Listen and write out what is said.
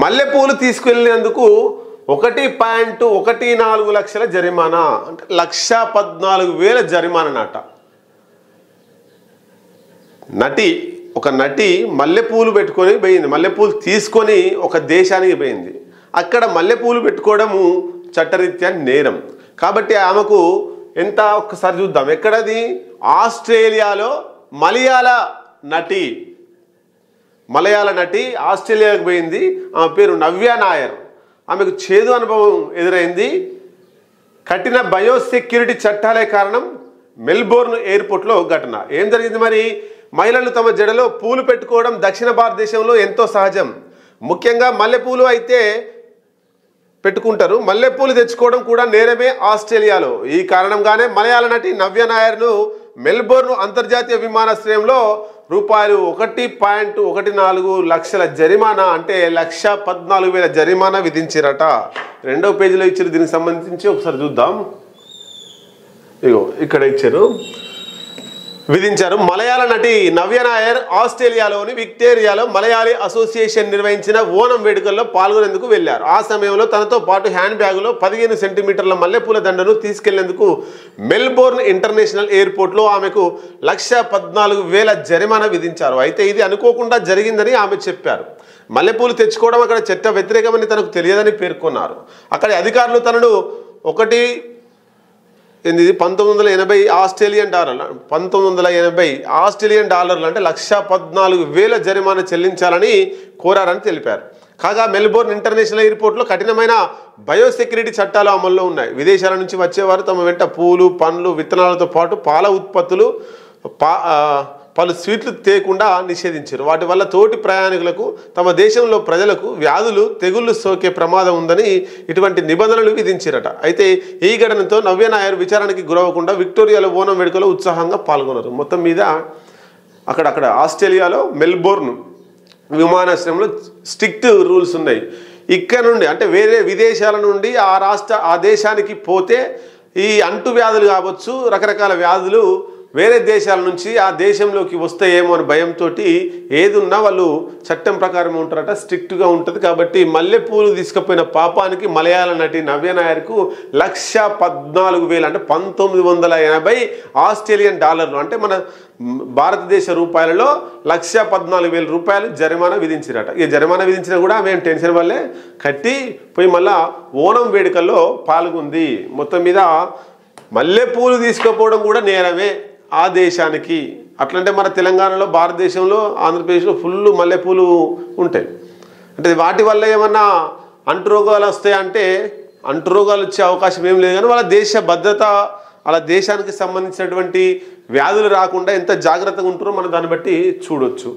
మల్లెపూలు తీసుకెళ్లినందుకు 1.14 లక్షల జరిమానా, అంటే 1,14,000 జరిమానా నాట. ఒక నటి మల్లెపూలు పెట్టుకొని పోయింది, మల్లెపూలు తీసుకొని ఒక దేశానికి పోయింది. అక్కడ మల్లెపూలు పెట్టుకోవడము చట్టరీత్యా నేరం. కాబట్టి ఆమెకు ఎంత, ఒక్కసారి చూద్దాం. ఎక్కడది? ఆస్ట్రేలియాలో మలయాళ నటి ఆస్ట్రేలియాకు పోయింది. ఆమె పేరు నవ్య నాయర్. ఆమెకు చేదు అనుభవం ఎదురైంది. కఠిన బయోసెక్యూరిటీ చట్టాలే కారణం. మెల్బోర్న్ ఎయిర్పోర్ట్లో ఘటన. ఏం జరిగింది మరి? మహిళలు తమ జడలో పూలు పెట్టుకోవడం దక్షిణ భారతదేశంలో ఎంతో సహజం. ముఖ్యంగా మల్లెపూలు అయితే పెట్టుకుంటారు. మల్లెపూలు తెచ్చుకోవడం కూడా నేరమే ఆస్ట్రేలియాలో. ఈ కారణంగానే మలయాళ నటి నవ్య నాయర్ను మెల్బోర్న్ అంతర్జాతీయ విమానాశ్రయంలో రూపాయలు 1.14 లక్షల జరిమానా, అంటే 1,14,000 జరిమానా విధించారట. రెండవ పేజీలో ఇచ్చారు. దీనికి సంబంధించి ఒకసారి చూద్దాం. ఇగో ఇక్కడ ఇచ్చారు, విధించారు. మలయాళ నటి నవ్య నాయర్ ఆస్ట్రేలియాలోని విక్టోరియాలో మలయాళీ అసోసియేషన్ నిర్వహించిన ఓనం వేడుకల్లో పాల్గొనేందుకు వెళ్లారు. ఆ సమయంలో తనతో పాటు హ్యాండ్ బ్యాగులో 15 సెంటీమీటర్ల మల్లెపూల దండను తీసుకెళ్లేందుకు మెల్బోర్న్ ఇంటర్నేషనల్ ఎయిర్పోర్ట్లో ఆమెకు 1,14,000 జరిమానా విధించారు. అయితే ఇది అనుకోకుండా జరిగిందని ఆమె చెప్పారు. మల్లెపూలు తెచ్చుకోవడం అక్కడ చట్ట వ్యతిరేకమని తనకు తెలియదని పేర్కొన్నారు. అక్కడి అధికారులు తనను 1980 ఆస్ట్రేలియన్ డాలర్లు, 1980 ఆస్ట్రేలియన్ డాలర్లు, అంటే 1,14,000 జరిమానా చెల్లించాలని కోరారని తెలిపారు. కాగా మెల్బోర్న్ ఇంటర్నేషనల్ ఎయిర్పోర్ట్లో కఠినమైన బయోసెక్యూరిటీ చట్టాలు అమల్లో ఉన్నాయి. విదేశాల నుంచి వచ్చేవారు తమ వెంట పూలు, పండ్లు, విత్తనాలతో పాటు పాల ఉత్పత్తులు, పలు స్వీట్లు తేకుండా నిషేధించారు. వాటి వల్ల తోటి ప్రయాణికులకు, తమ దేశంలో ప్రజలకు వ్యాధులు, తెగుళ్లు సోకే ప్రమాదం ఉందని ఇటువంటి నిబంధనలు విధించారట. అయితే ఈ ఘటనతో నవ్య నాయర్ విచారణకి గురవకుండా విక్టోరియాలో ఓనం వేడుకలో ఉత్సాహంగా పాల్గొన్నారు. మొత్తం మీద అక్కడ ఆస్ట్రేలియాలో మెల్బోర్న్ విమానాశ్రయంలో స్ట్రిక్ట్ రూల్స్ ఉన్నాయి. ఇక్కడ నుండి, అంటే వేరే విదేశాల నుండి ఆ దేశానికి పోతే ఈ అంటు వ్యాధులు కావచ్చు, రకరకాల వ్యాధులు వేరే దేశాల నుంచి ఆ దేశంలోకి వస్తాయేమో అని భయంతో ఏది ఉన్నా వాళ్ళు చట్టం ప్రకారం ఉంటారట, స్ట్రిక్ట్గా ఉంటుంది. కాబట్టి మల్లెపూలు తీసుకుపోయిన పాపానికి మలయాళ నటి నవ్య నాయర్కు 1,14,000, అంటే 1980 ఆస్ట్రేలియన్ డాలర్లు, అంటే మన భారతదేశ రూపాయలలో 1,14,000 రూపాయలు జరిమానా విధించారట. ఈ జరిమానా విధించినా కూడా మేము టెన్షన్ వల్లే కట్టి పోయి మళ్ళా ఓనం వేడుకల్లో పాల్గొంది. మొత్తం మీద మల్లెపూలు తీసుకుపోవడం కూడా నేరమే ఆ దేశానికి. అట్లంటే మన తెలంగాణలో, భారతదేశంలో, ఆంధ్రప్రదేశ్లో ఫుల్ మల్లెపూలు ఉంటాయి. అంటే వాటి వల్ల ఏమన్నా అంటురోగాలు వస్తాయంటే అంటురోగాలు వచ్చే అవకాశం ఏం లేదు. కానీ వాళ్ళ దేశ భద్రత, వాళ్ళ దేశానికి సంబంధించినటువంటి వ్యాధులు రాకుండా ఎంత జాగ్రత్తగా ఉంటారో మనం దాన్ని బట్టి చూడొచ్చు.